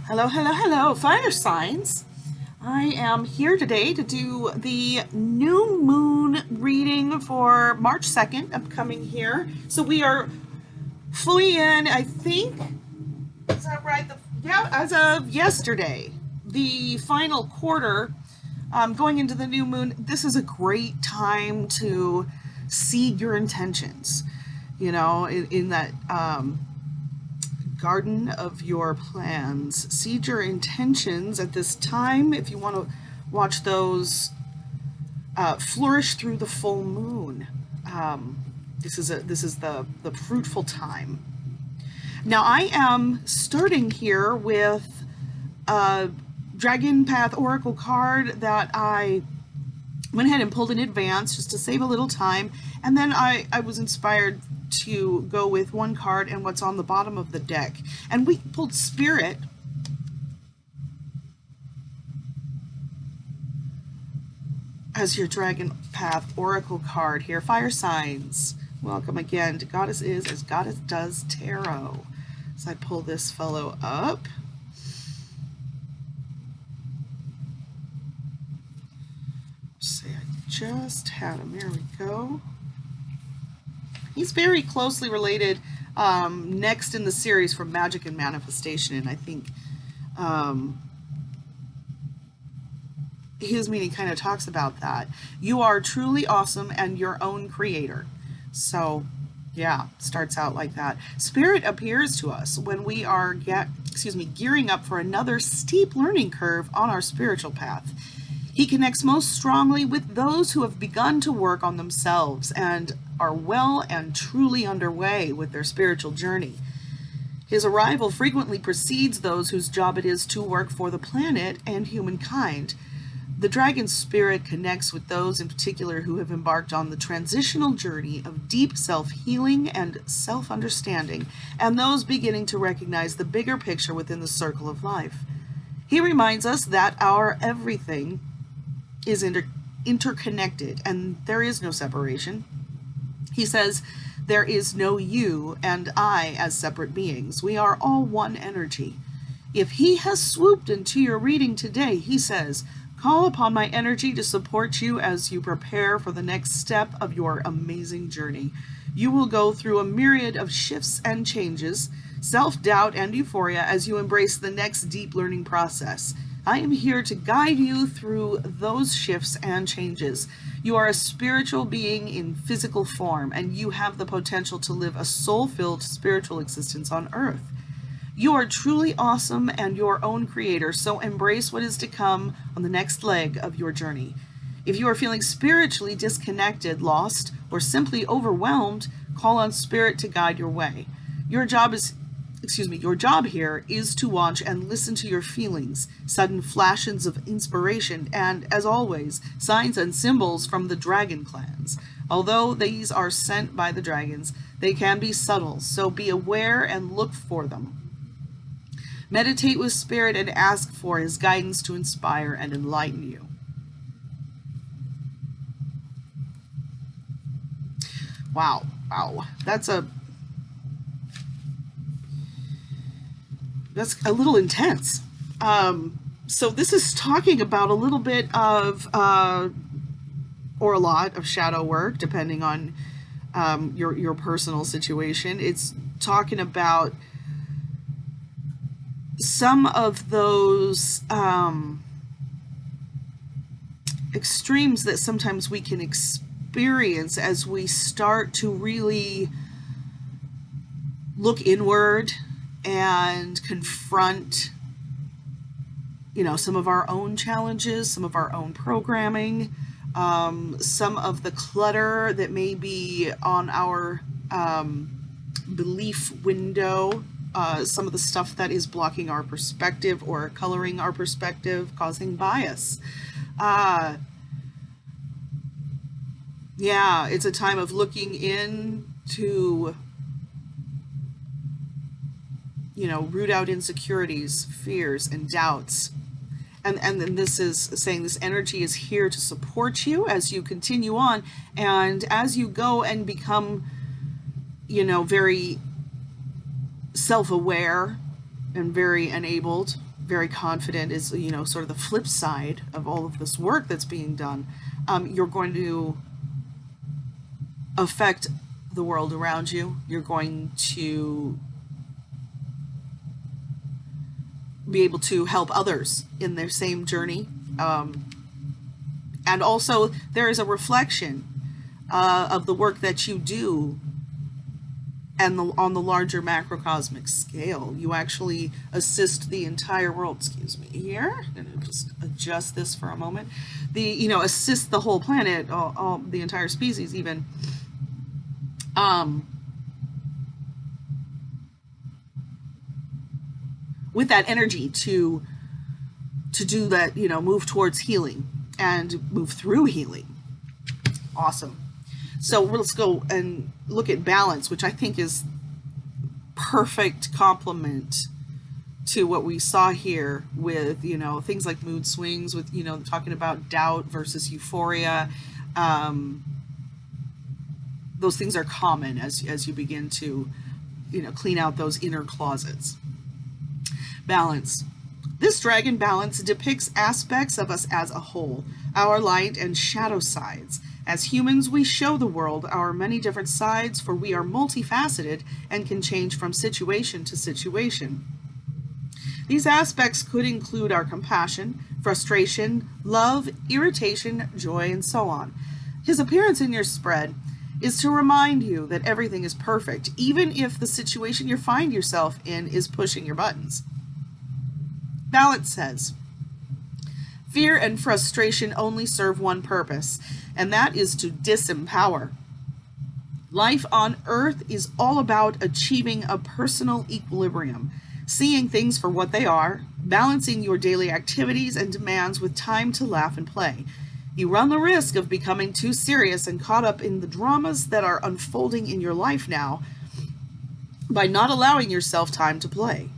Hello, hello, hello, fire signs. I am here today to do the new moon reading for March 2nd, upcoming here. So we are fully in, I think, is that right? Yeah, as of yesterday, the final quarter, going into the new moon. This is a great time to seed your intentions, in that garden of your plans. Seed your intentions at this time if you want to watch those flourish through the full moon. This is the fruitful time. Now I am starting here with a Dragon Path Oracle card that I went ahead and pulled in advance just to save a little time, and then I was inspired to go with one card and what's on the bottom of the deck. And we pulled Spirit as your Dragon Path Oracle card here. Fire signs, welcome again to Goddess Is as Goddess Does Tarot. So I pull this fellow up. Say I just had him. There we go. He's very closely related next in the series from Magic and Manifestation, and I think his meaning kind of talks about that. You are truly awesome and your own creator. So yeah, starts out like that. Spirit appears to us when we are gearing up for another steep learning curve on our spiritual path. He connects most strongly with those who have begun to work on themselves and are well and truly underway with their spiritual journey. His arrival frequently precedes those whose job it is to work for the planet and humankind. The dragon spirit connects with those in particular who have embarked on the transitional journey of deep self-healing and self-understanding, and those beginning to recognize the bigger picture within the circle of life. He reminds us that our everything is interconnected and there is no separation. He says there is no you and I as separate beings. We are all one energy. If he has swooped into your reading today, he says, call upon my energy to support you as you prepare for the next step of your amazing journey. You will go through a myriad of shifts and changes, self-doubt and euphoria as you embrace the next deep learning process. I am here to guide you through those shifts and changes. You are a spiritual being in physical form, and you have the potential to live a soul-filled spiritual existence on Earth. You are truly awesome and your own creator, so embrace what is to come on the next leg of your journey. If you are feeling spiritually disconnected, lost, or simply overwhelmed, call on Spirit to guide your way. Your job here is to watch and listen to your feelings, sudden flashes of inspiration, and, as always, signs and symbols from the dragon clans. Although these are sent by the dragons, they can be subtle, so be aware and look for them. Meditate with Spirit and ask for his guidance to inspire and enlighten you. Wow, that's a little intense. So this is talking about a little bit of, or a lot of shadow work, depending on your personal situation. It's talking about some of those extremes that sometimes we can experience as we start to really look inward and confront, some of our own challenges, some of our own programming, some of the clutter that may be on our belief window, some of the stuff that is blocking our perspective or coloring our perspective, causing bias. Yeah, it's a time of looking into root out insecurities, fears, and doubts. And then this is saying this energy is here to support you as you continue on, and as you go and become, very self-aware and very enabled very confident is, you know, sort of the flip side of all of this work that's being done. You're going to affect the world around you. You're going to be able to help others in their same journey. And also there is a reflection of the work that you do and on the larger macrocosmic scale. You actually assist the entire world. Excuse me here. I'm going to just adjust this for a moment. You know, assist the whole planet, all the entire species even. With that energy to do that, you know, move towards healing and move through healing. Awesome. So let's go and look at balance, which I think is perfect complement to what we saw here with, you know, things like mood swings, with, you know, talking about doubt versus euphoria. Those things are common as you begin to, you know, clean out those inner closets. Balance. This dragon balance depicts aspects of us as a whole, our light and shadow sides. As humans, we show the world our many different sides, for we are multifaceted and can change from situation to situation. These aspects could include our compassion, frustration, love, irritation, joy, and so on. His appearance in your spread is to remind you that everything is perfect, even if the situation you find yourself in is pushing your buttons. Balance says, fear and frustration only serve one purpose, and that is to disempower. Life on Earth is all about achieving a personal equilibrium, seeing things for what they are, balancing your daily activities and demands with time to laugh and play. You run the risk of becoming too serious and caught up in the dramas that are unfolding in your life now by not allowing yourself time to play.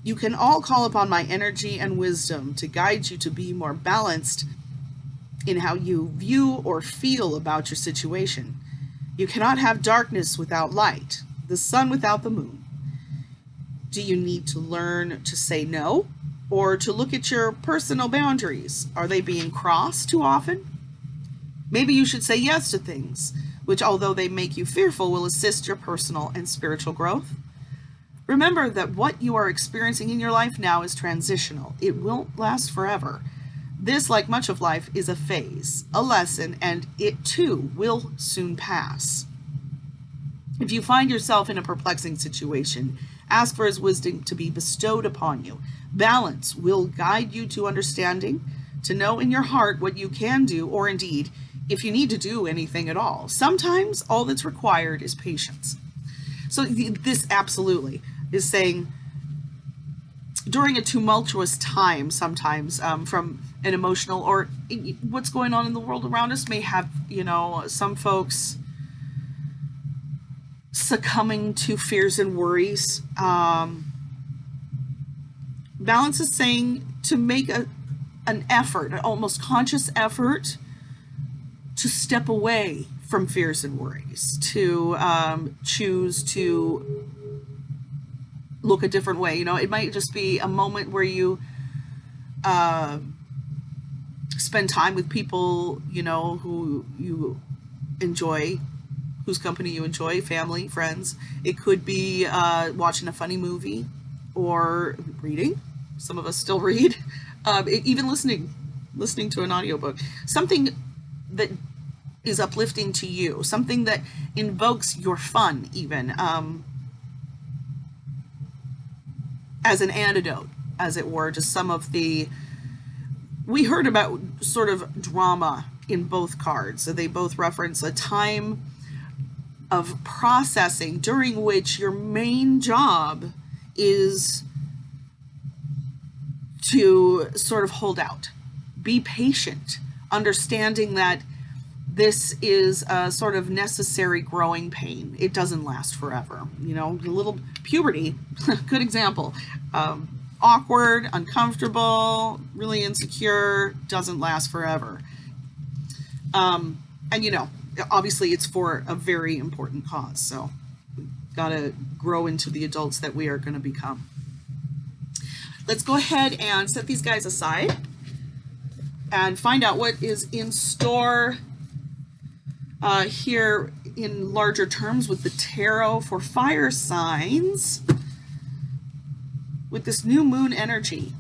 You can all call upon my energy and wisdom to guide you to be more balanced in how you view or feel about your situation. You cannot have darkness without light, the sun without the moon. Do you need to learn to say no, or to look at your personal boundaries? Are they being crossed too often? Maybe you should say yes to things, which, although they make you fearful, will assist your personal and spiritual growth. Remember that what you are experiencing in your life now is transitional. It won't last forever. This, like much of life, is a phase, a lesson, and it too will soon pass. If you find yourself in a perplexing situation, ask for his wisdom to be bestowed upon you. Balance will guide you to understanding, to know in your heart what you can do, or indeed, if you need to do anything at all. Sometimes all that's required is patience. So this absolutely is saying, during a tumultuous time, sometimes from an emotional or what's going on in the world around us may have, you know, some folks succumbing to fears and worries. Balance is saying to make an effort, an almost conscious effort, to step away from fears and worries, to choose to look a different way. You know, it might just be a moment where you spend time with people, you know, who you enjoy, whose company you enjoy, family, friends. It could be watching a funny movie or reading. Some of us still read. Even listening to an audiobook. Something that is uplifting to you. Something that invokes your fun, even. As an antidote, as it were, to some of the... We heard about sort of drama in both cards. So they both reference a time of processing during which your main job is to sort of hold out, be patient, understanding that this is a sort of necessary growing pain. It doesn't last forever. You know, a little puberty, good example. Awkward, uncomfortable, really insecure, doesn't last forever. And you know, obviously it's for a very important cause. So we've got to grow into the adults that we are going to become. let's go ahead and set these guys aside and find out what is in store here in larger terms with the tarot for fire signs with this new moon energy.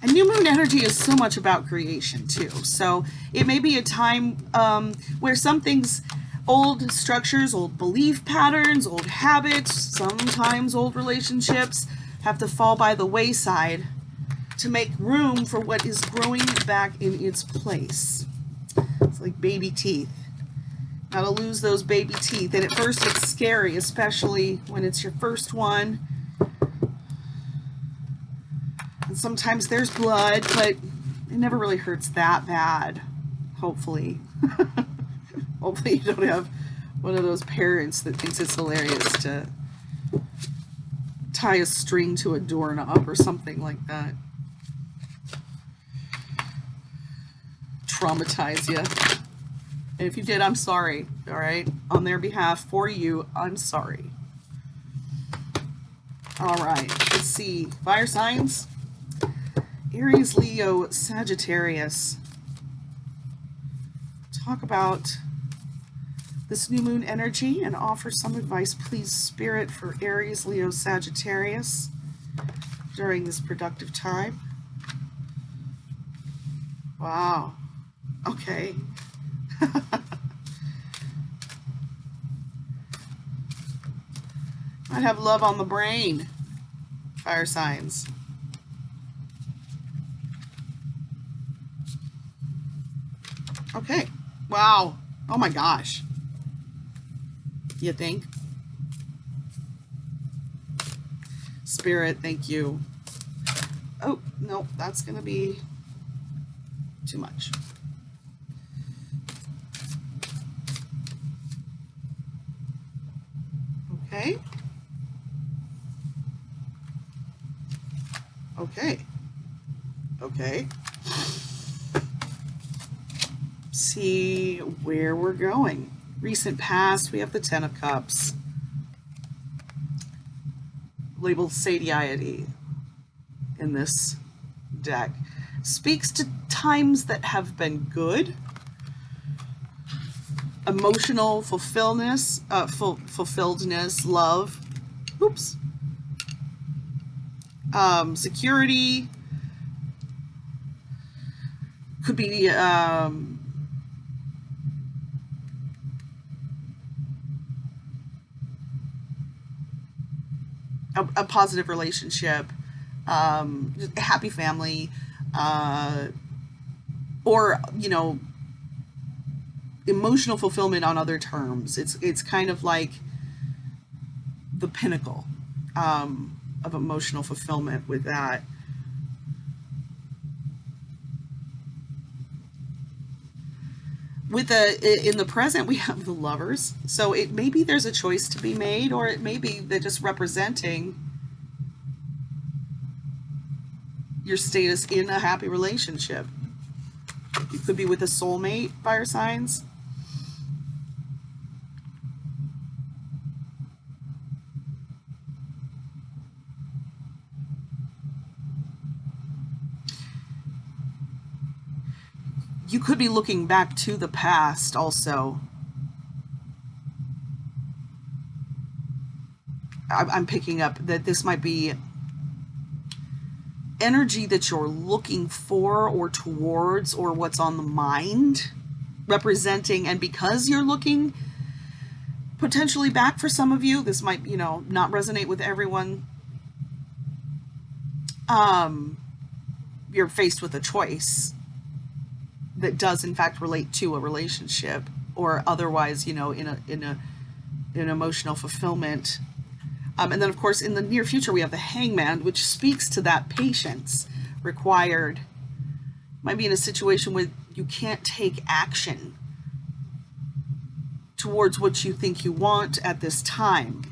And new moon energy is so much about creation too. So it may be a time where some things, old structures, old belief patterns, old habits, sometimes old relationships have to fall by the wayside to make room for what is growing back in its place. It's like baby teeth. Gotta lose those baby teeth. And at first it's scary, especially when it's your first one. And sometimes there's blood, but it never really hurts that bad, hopefully. Hopefully you don't have one of those parents that thinks it's hilarious to tie a string to a doorknob or something like that. Traumatize you. And if you did, I'm sorry, all right? On their behalf, for you, I'm sorry. All right, let's see. Fire signs. Aries, Leo, Sagittarius. Talk about this new moon energy and offer some advice, please, Spirit, for Aries, Leo, Sagittarius during this productive time. Wow. Okay. Might have love on the brain. Fire signs. Okay. Wow. Oh my gosh. You think? Spirit, thank you. Oh, no, that's going to be too much. Okay. Okay. Okay. See where we're going. Recent past, we have the Ten of Cups. Labeled satiety in this deck. Speaks to times that have been good. Emotional fulfilledness, love. Oops. Security. Could be a positive relationship, a happy family, or, you know, emotional fulfillment on other terms. It's kind of like the pinnacle of emotional fulfillment with that. With in the present, we have the Lovers. So it maybe there's a choice to be made, or it may be they're just representing your status in a happy relationship. You could be with a soulmate, fire signs. You could be looking back to the past also. I'm picking up that this might be energy that you're looking for or towards, or what's on the mind, representing. And because you're looking potentially back for some of you, this might, you know, not resonate with everyone. You're faced with a choice that does in fact relate to a relationship, or otherwise, you know, in an emotional fulfillment. And then of course in the near future we have the Hangman, which speaks to that patience required. Might be in a situation where you can't take action towards what you think you want at this time,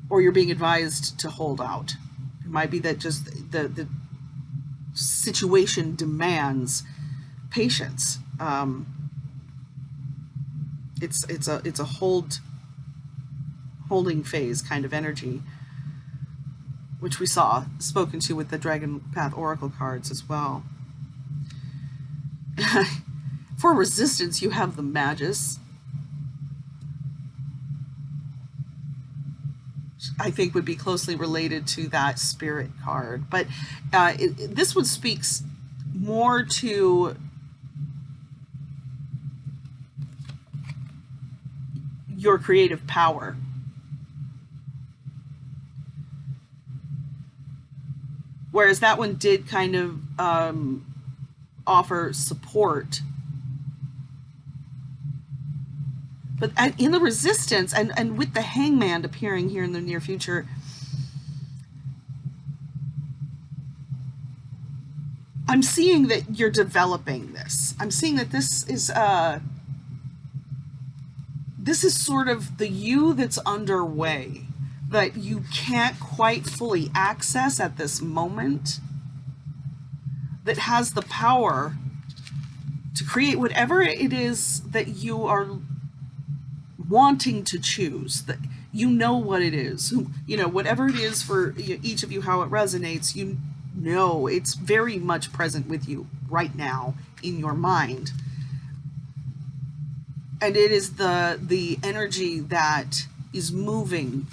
or you're being advised to hold out. It might be that just the situation demands patience. It's a holding phase kind of energy. which we saw spoken to with the Dragon Path Oracle cards as well. For resistance, you have the Magus. I think would be closely related to that Spirit card. But this one speaks more to your creative power. Whereas that one did kind of offer support. But in the resistance, and with the Hangman appearing here in the near future, I'm seeing that you're developing this. I'm seeing that this is sort of the you that's underway, that you can't quite fully access at this moment, that has the power to create whatever it is that you are wanting to choose, that you know what it is, you know, whatever it is for each of you, how it resonates, you know, it's very much present with you right now in your mind. And it is the energy that is moving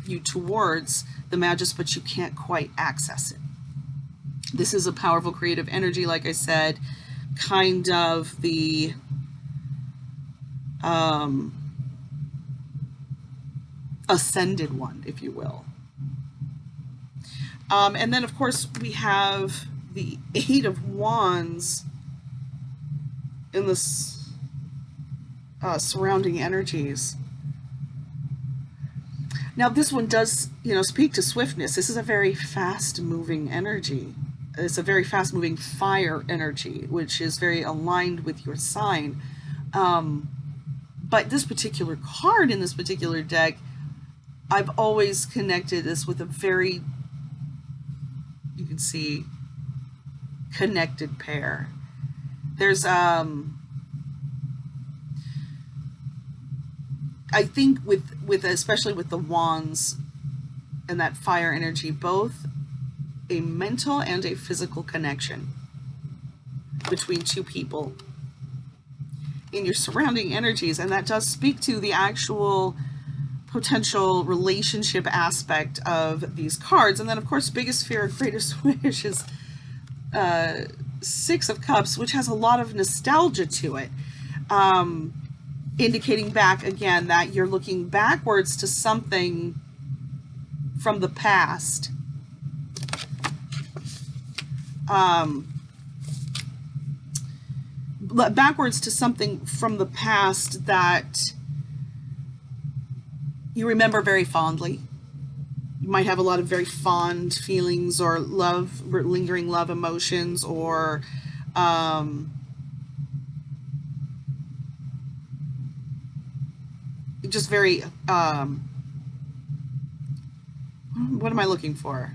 you towards the Magus, but you can't quite access it. This is a powerful creative energy, like I said, kind of the ascended one, if you will. And then, of course, we have the Eight of Wands in this surrounding energies. Now, this one does, you know, speak to swiftness. This is a very fast-moving energy. It's a very fast-moving fire energy, which is very aligned with your sign. But this particular card in this particular deck, I've always connected this with a very, you can see, connected pair. There's, I think with especially with the wands and that fire energy, both a mental and a physical connection between two people in your surrounding energies. And that does speak to the actual potential relationship aspect of these cards. And then, of course, biggest fear, greatest wish is Six of Cups, which has a lot of nostalgia to it, indicating back again that you're looking backwards to something from the past. Backwards to something from the past that you remember very fondly. You might have a lot of very fond feelings or love, lingering love emotions, or just very, what am I looking for?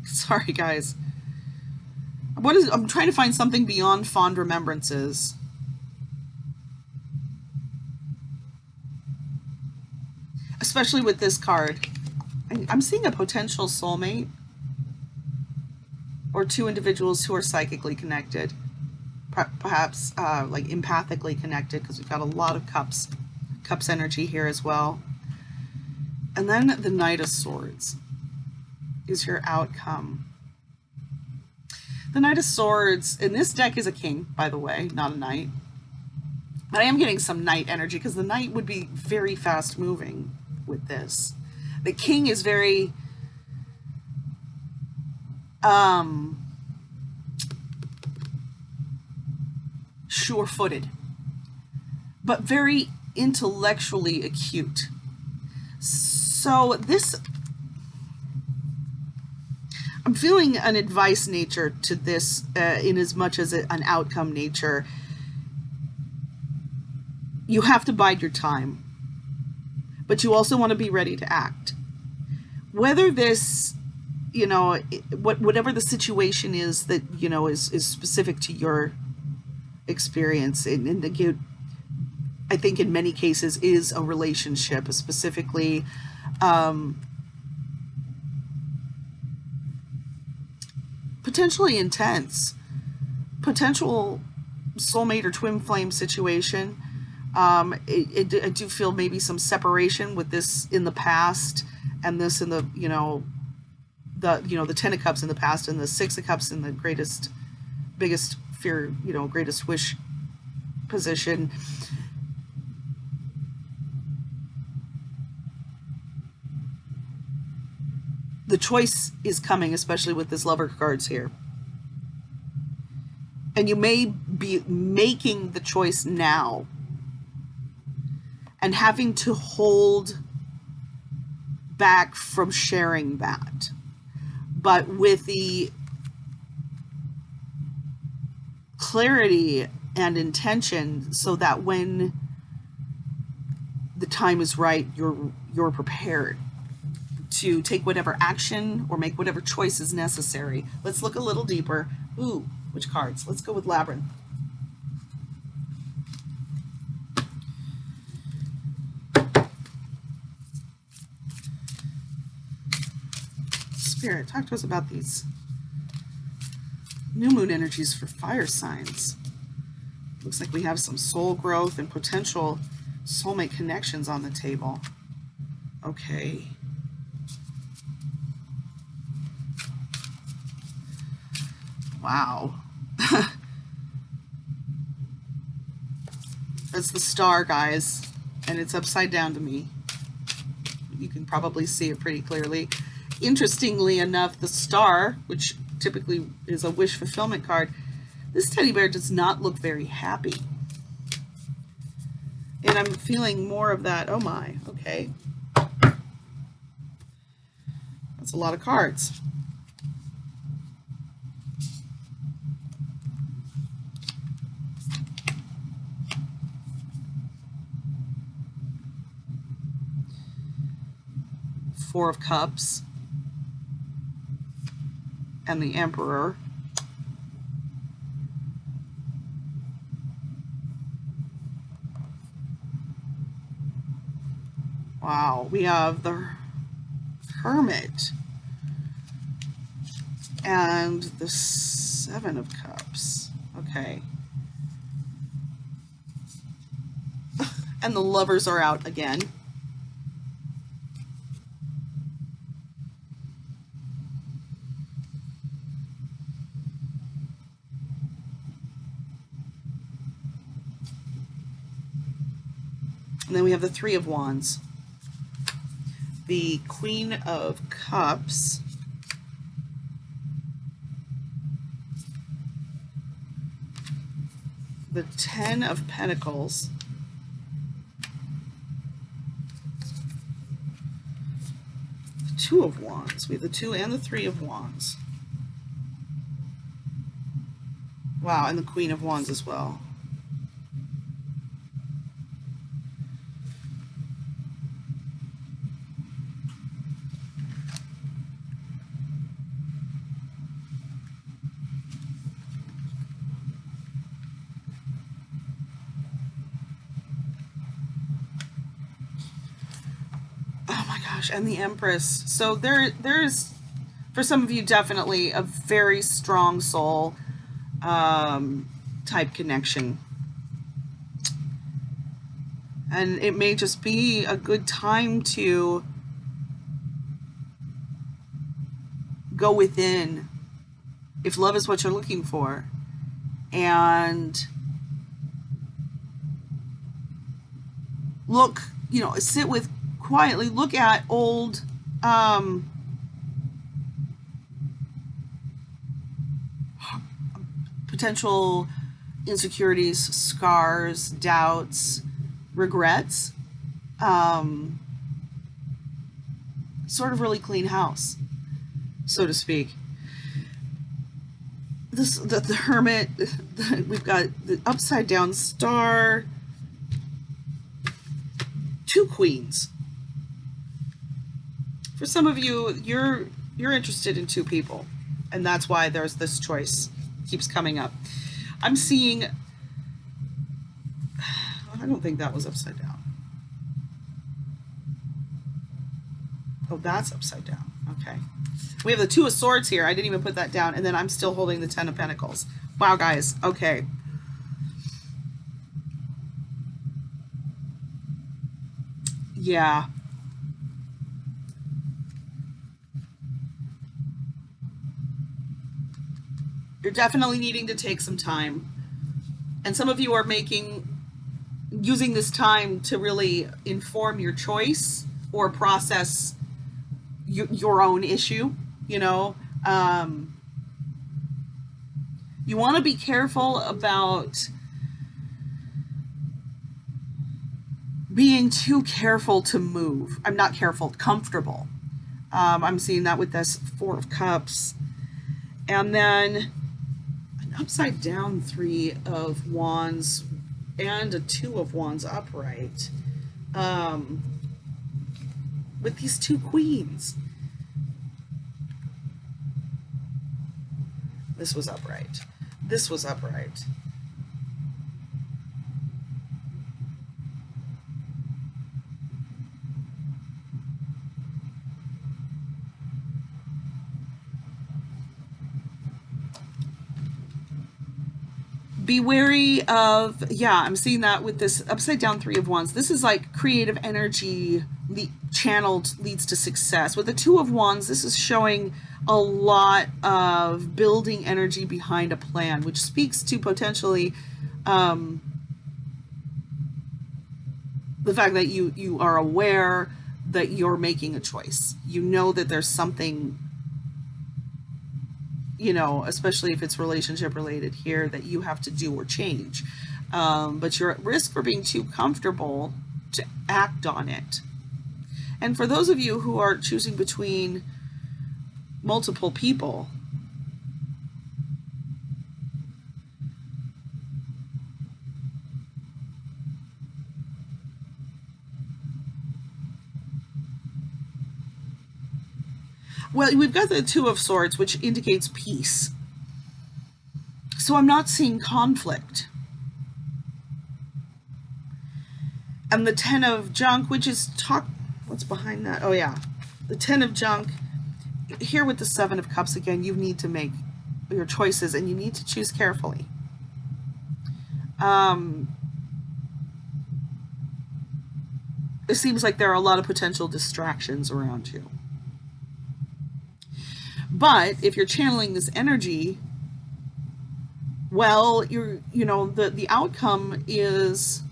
Sorry, guys. I'm trying to find something beyond fond remembrances. Especially with this card. I'm seeing a potential soulmate or two individuals who are psychically connected, perhaps like empathically connected, because we've got a lot of cups energy here as well. And then the Knight of Swords is your outcome. The Knight of Swords in this deck is a king, by the way, not a knight. But I am getting some knight energy because the knight would be very fast moving with this. The king is very sure-footed, but very intellectually acute. So this, I'm feeling an advice nature to this in as much as an outcome nature. You have to bide your time, but you also want to be ready to act. Whether this, you know, whatever the situation is that, you know, is specific to your experience, and again, I think in many cases is a relationship, specifically potentially intense, potential soulmate or twin flame situation. I do feel maybe some separation with this in the past, and this in the, the Ten of Cups in the past, and the Six of Cups in the biggest fear, greatest wish position. The choice is coming, especially with this Lover cards here. And you may be making the choice now and having to hold back from sharing that. But with the clarity and intention, so that when the time is right, you're prepared to take whatever action or make whatever choice is necessary. Let's look a little deeper. Ooh, which cards? Let's go with Labyrinth. Spirit, talk to us about these new moon energies for fire signs. Looks like we have some soul growth and potential soulmate connections on the table. Okay. Wow. That's the star, guys, and it's upside down to me. You can probably see it pretty clearly. Interestingly enough, the star, which typically is a wish fulfillment card, this teddy bear does not look very happy. And I'm feeling more of that. Oh my, okay. That's a lot of cards. Four of Cups and the Emperor. Wow, we have the Hermit and the Seven of Cups. Okay. And the Lovers are out again. And then we have the Three of Wands, the Queen of Cups, the Ten of Pentacles, the Two of Wands. We have the Two and the Three of Wands. Wow, and the Queen of Wands as well. And the Empress. So there's for some of you definitely a very strong soul type connection, and it may just be a good time to go within if love is what you're looking for, and look, sit with quietly, look at old potential insecurities, scars, doubts, regrets, sort of really clean house, so to speak. The Hermit, we've got the upside down star, two queens. For some of you, you're interested in two people, and that's why there's this choice keeps coming up. I'm seeing, I don't think that was upside down. Oh, that's upside down. Okay. We have the Two of Swords here. I didn't even put that down. And then I'm still holding the Ten of Pentacles. Wow, guys. Okay. Yeah. You're definitely needing to take some time. And some of you are using this time to really inform your choice or process your own issue, you know. You want to be careful about being too careful to move. I'm not careful, comfortable. I'm seeing that with this Four of Cups. And then an upside down Three of Wands and a Two of Wands upright. With these two queens. This was upright. This was upright. Be wary of, yeah, I'm seeing that with this upside down Three of Wands. This is like creative energy channeled leads to success. With the Two of Wands, this is showing a lot of building energy behind a plan, which speaks to potentially the fact that you are aware that you're making a choice. You know that there's something, you know, especially if it's relationship related here, that you have to do or change. But you're at risk for being too comfortable to act on it. And for those of you who are choosing between multiple people, well, we've got the Two of Swords, which indicates peace. So I'm not seeing conflict. And the Ten of Junk, which is what's behind that? Oh yeah, the Ten of Junk. Here with the Seven of Cups again, you need to make your choices and you need to choose carefully. It seems like there are a lot of potential distractions around you. But if you're channeling this energy, well, you know, the outcome is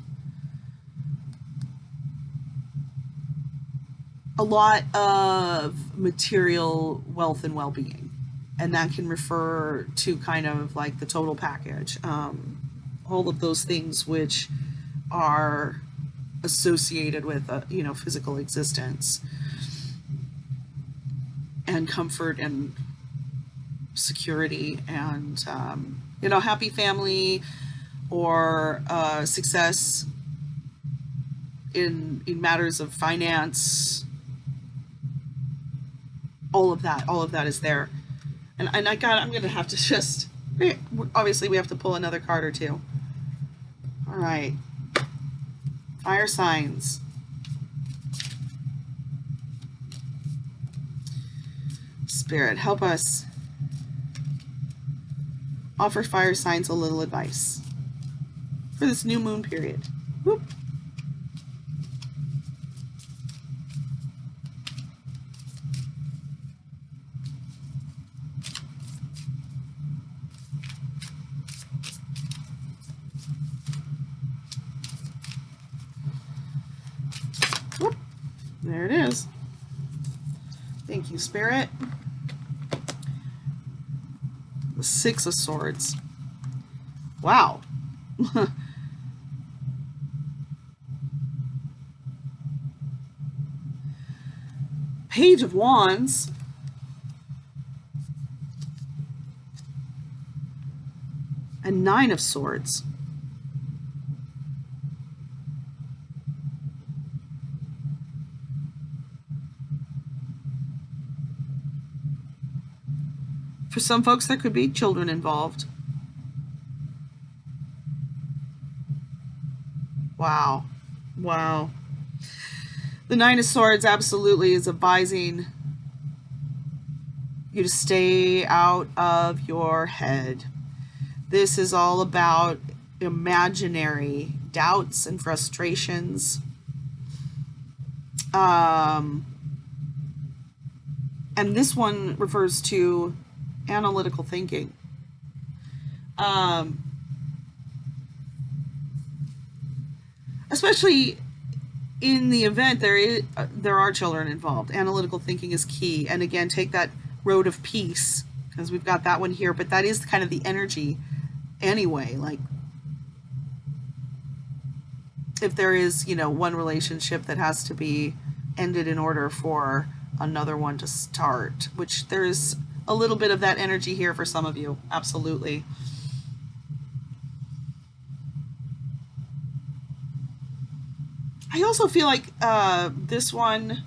a lot of material wealth and well-being, and that can refer to kind of like the total package, all of those things which are associated with you know, physical existence and comfort and security and you know, happy family or success in matters of finance. All of that is there. And I'm going to have to just, obviously we have to pull another card or two. All right. Fire signs. Spirit, help us. Offer fire signs a little advice for this new moon period. Whoop. Whoop. There it is. Thank you, Spirit. The Six of Swords. Wow. Page of Wands. And Nine of Swords. For some folks, there could be children involved. Wow. Wow. The Nine of Swords absolutely is advising you to stay out of your head. This is all about imaginary doubts and frustrations. And this one refers to analytical thinking. Especially in the event there are children involved. Analytical thinking is key. And again, take that road of peace, because we've got that one here, but that is kind of the energy anyway. Like, if there is, one relationship that has to be ended in order for another one to start, which there's a little bit of that energy here for some of you. Absolutely. I also feel like this one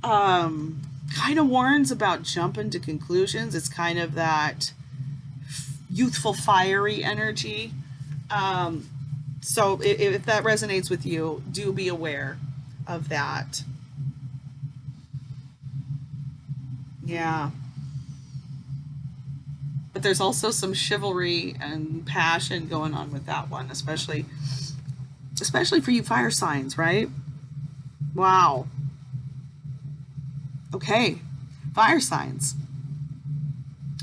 kind of warns about jumping to conclusions. It's kind of that youthful, fiery energy. So if that resonates with you, do be aware of that. Yeah. But there's also some chivalry and passion going on with that one, especially for you fire signs, right? Wow. Okay. Fire signs.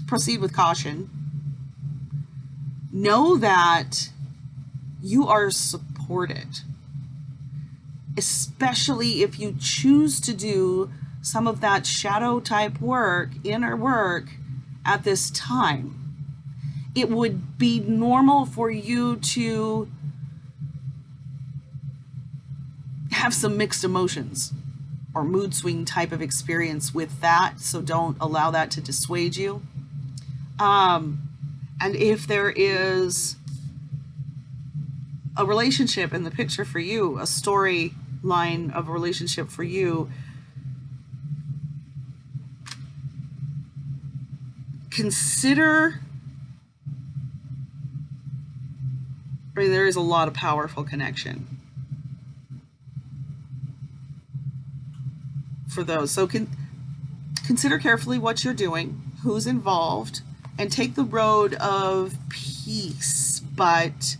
Proceed with caution. Know that you are supported, especially if you choose to do some of that shadow type work, inner work, at this time. It would be normal for you to have some mixed emotions or mood swing type of experience with that, so don't allow that to dissuade you. And if there is a relationship in the picture for you, a storyline of a relationship for you, consider, there is a lot of powerful connection for those. So consider carefully what you're doing, who's involved, and take the road of peace. But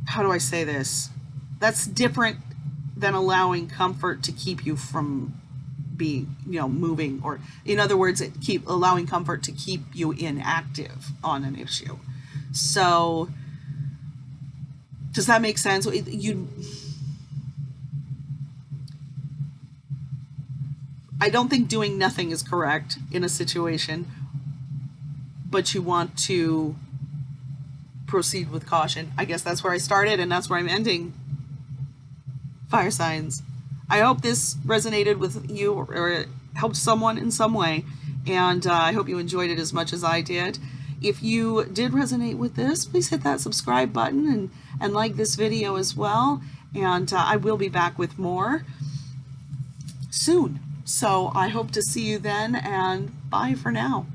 how do I say this? That's different than allowing comfort to keep you from being, moving, or in other words, keep allowing comfort to keep you inactive on an issue. So does that make sense? I don't think doing nothing is correct in a situation, but you want to proceed with caution. I guess that's where I started, and that's where I'm ending. Fire signs. I hope this resonated with you or it helped someone in some way, and I hope you enjoyed it as much as I did. If you did resonate with this, please hit that subscribe button and like this video as well, and I will be back with more soon. So I hope to see you then, and bye for now.